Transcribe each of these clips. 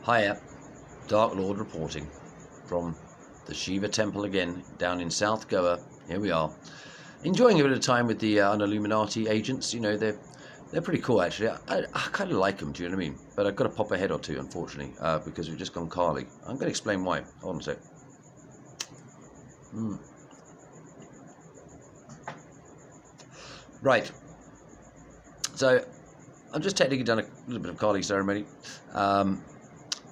Hiya, Dark Lord reporting from the Shiva Temple again, down in South Goa. Here we are, enjoying a bit of time with the Illuminati agents. You know, they're pretty cool actually. I kind of like them. Do you know what I mean? But I've got to pop a head or two, unfortunately, because we've just gone Carly. I'm going to explain why. Hold on a sec. Right. So I've just technically done a little bit of Carly ceremony.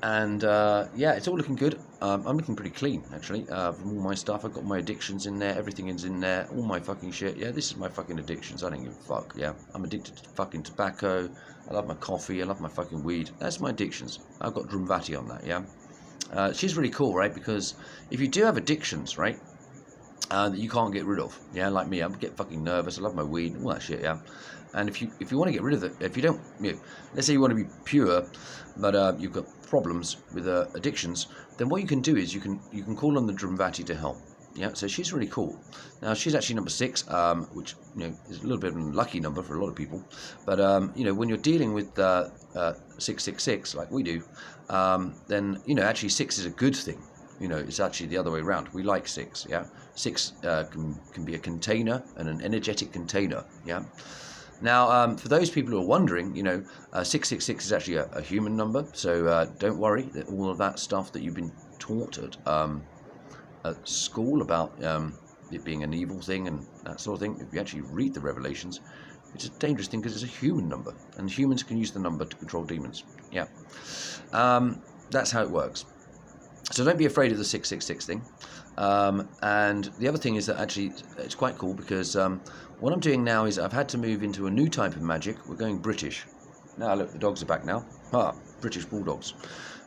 Yeah, it's all looking good. I'm looking pretty clean, actually, from all my stuff. I've got my addictions in there. Everything is in there. All my fucking shit. Yeah, this is my fucking addictions. I don't give a fuck, yeah. I'm addicted to fucking tobacco. I love my coffee. I love my fucking weed. That's my addictions. I've got Drumvati on that, yeah. She's really cool, right? Because if you do have addictions, right, that you can't get rid of, yeah, like me, I get fucking nervous. I love my weed, all that shit, yeah. And if you want to get rid of it, if you don't, you know, let's say you want to be pure, but you've got problems with addictions, then what you can do is you can call on the Drumvati to help. Yeah, so she's really cool. Now she's actually number 6, which is a little bit of an unlucky number for a lot of people. But when you're dealing with 666 like we do, then actually 6 is a good thing. It's actually the other way around. We like 6. Yeah, 6 can be a container and an energetic container. Yeah. Now, for those people who are wondering, 666 is actually a human number, so don't worry that all of that stuff that you've been taught at school about it being an evil thing and that sort of thing, if you actually read the Revelations, it's a dangerous thing because it's a human number, and humans can use the number to control demons. Yeah, that's how it works. So don't be afraid of the 666 thing. And the other thing is that actually it's quite cool because what I'm doing now is I've had to move into a new type of magic. We're going British. Now look, the dogs are back now. British Bulldogs.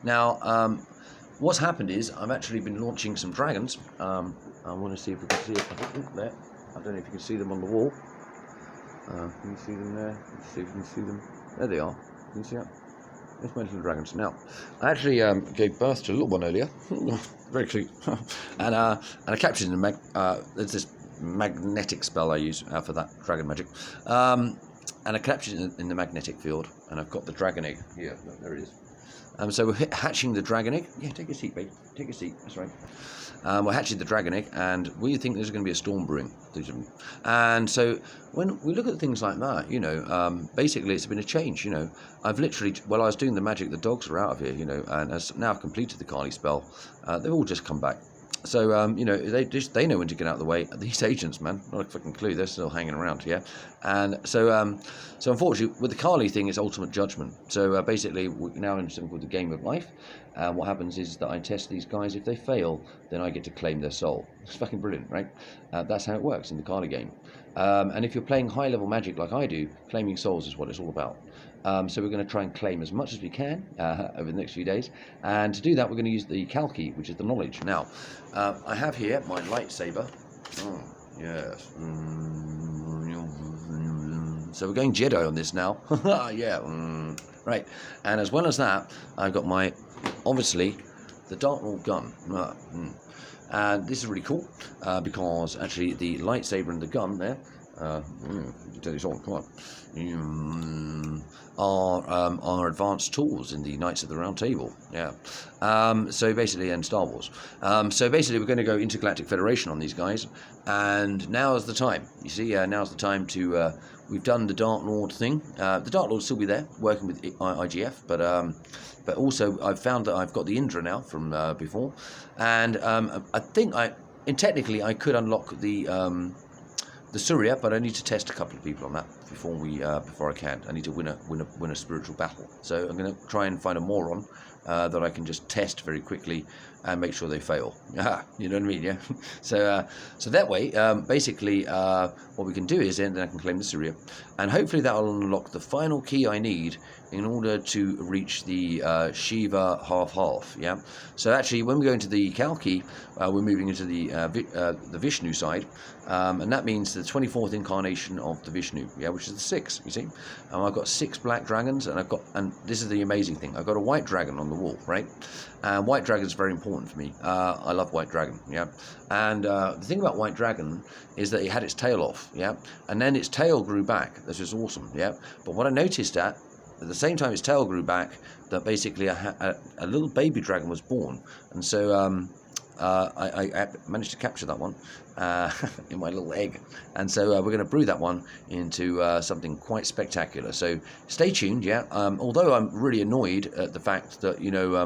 Now, what's happened is I've actually been launching some dragons. I want to see if we can see it. There. I don't know if you can see them on the wall. Can you see them there? Let's see if you can see them. There they are. Can you see that? There's my little dragons. Now, I actually gave birth to a little one earlier. Very cute. and I captured in there's this magnetic spell I use for that dragon magic. And I captured it in the magnetic field, and I've got the dragon egg here. Look, there it is. So we're hatching the dragon egg. Yeah, take a seat, babe. Take a seat. That's right. We're hatching the dragon egg, and we think there's going to be a storm brewing. And so when we look at things like that, basically it's been a change. I've literally, while I was doing the magic, the dogs are out of here, and as now I've completed the Kali spell, they've all just come back. So, they know when to get out of the way. These agents, man, not a fucking clue. They're still hanging around, yeah. And so unfortunately, with the Kali thing, it's ultimate judgment. So basically, we're now in something called the game of life. And what happens is that I test these guys. If they fail, then I get to claim their soul. It's fucking brilliant, right? That's how it works in the Kali game. And if you're playing high-level magic like I do, claiming souls is what it's all about. So we're going to try and claim as much as we can over the next few days. And to do that, we're going to use the Kalki, which is the knowledge. Now, I have here my lightsaber. Oh, yes. So we're going Jedi on this now. Yeah. Right. And as well as that, I've got obviously, the Dark Lord gun. And this is really cool because actually the lightsaber and the gun there, turn this on, come on, are advanced tools in the Knights of the Round Table. Yeah. So basically, and Star Wars. So basically, we're going to go Intergalactic Federation on these guys, and now is the time. You see, now's the time to. We've done the Dark Lord thing. The Dark Lord will still be there, working with IGF, but also I've found that I've got the Indra now from before, and I think technically I could unlock the Surya, but I need to test a couple of people on that before I can. I need to win a spiritual battle. So I'm going to try and find a moron that I can just test very quickly and make sure they fail. You know what I mean? Yeah. So that way, basically, what we can do is then I can claim the Surya, and hopefully that will unlock the final key I need in order to reach the Shiva half. Yeah. So actually, when we go into the Kalki, we're moving into the Vishnu side, and that means the 24th incarnation of the Vishnu. Yeah, which is the 6. You see, I've got 6 black dragons, and this is the amazing thing. I've got a white dragon on the wall, right? And white dragon is very important for me. I love white dragon. Yeah. And the thing about white dragon is that it had its tail off. Yeah. And then its tail grew back. This is awesome. Yeah. But what I noticed at the same time its tail grew back, that basically a little baby dragon was born. And so I managed to capture that one in my little egg. And so we're going to brew that one into something quite spectacular. So stay tuned, yeah. Although I'm really annoyed at the fact that,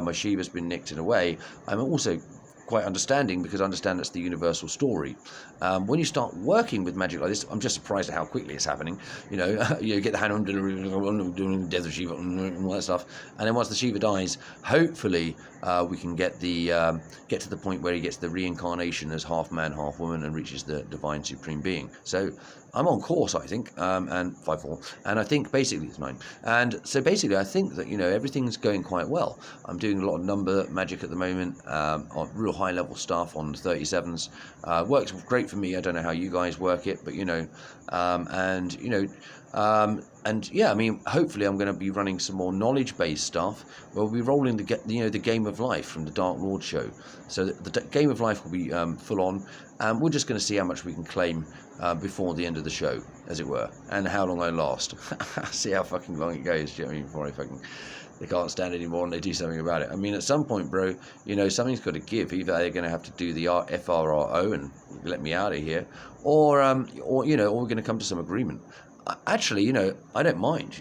my Shiva's been nicked in a way, I'm also quite understanding, because I understand that's the universal story. When you start working with magic like this, I'm just surprised at how quickly it's happening. You get the hand on doing Death of Shiva and all that stuff, and then once the Shiva dies, hopefully we can get to the point where he gets the reincarnation as half man, half woman, and reaches the divine supreme being. So I'm on course, I think, and 5-4, and I think basically it's 9. And so basically, I think that everything's going quite well. I'm doing a lot of number magic at the moment, on real high level stuff on 37s. Works great for me. I don't know how you guys work it, but and yeah, I mean, hopefully I'm going to be running some more knowledge-based stuff where we'll be rolling the Game of Life from the Dark Lord show. So the Game of Life will be full on, and we're just going to see how much we can claim before the end of the show, as it were, and how long I last. See how fucking long it goes. Do you know what I mean? Before they can't stand anymore and they do something about it. I mean, at some point, bro, something's got to give. Either they're going to have to do the FRRO and let me out of here, or we're going to come to some agreement. Actually, I don't mind.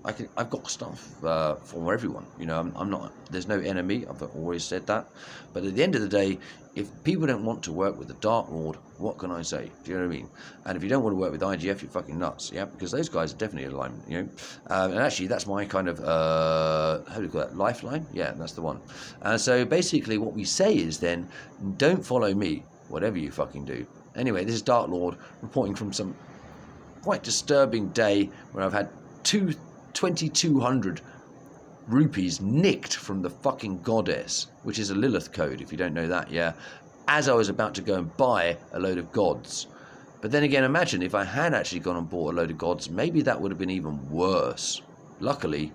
I've got stuff for everyone. I'm not. There's no enemy. I've always said that. But at the end of the day, if people don't want to work with the Dark Lord, what can I say? Do you know what I mean? And if you don't want to work with IGF, you're fucking nuts. Yeah, because those guys are definitely in alignment. And actually, that's my kind of how do you call that? Lifeline? Yeah, that's the one. So basically, what we say is then, don't follow me, whatever you fucking do. Anyway, this is Dark Lord reporting from some quite disturbing day where I've had 2,200 rupees nicked from the fucking goddess, which is a Lilith code, if you don't know that, yeah, as I was about to go and buy a load of gods. But then again, imagine if I had actually gone and bought a load of gods, maybe that would have been even worse. Luckily,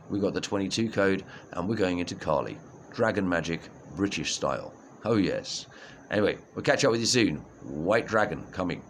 we got the 22 code and we're going into Kali. Dragon magic, British style. Oh yes. Anyway, we'll catch up with you soon. White Dragon coming.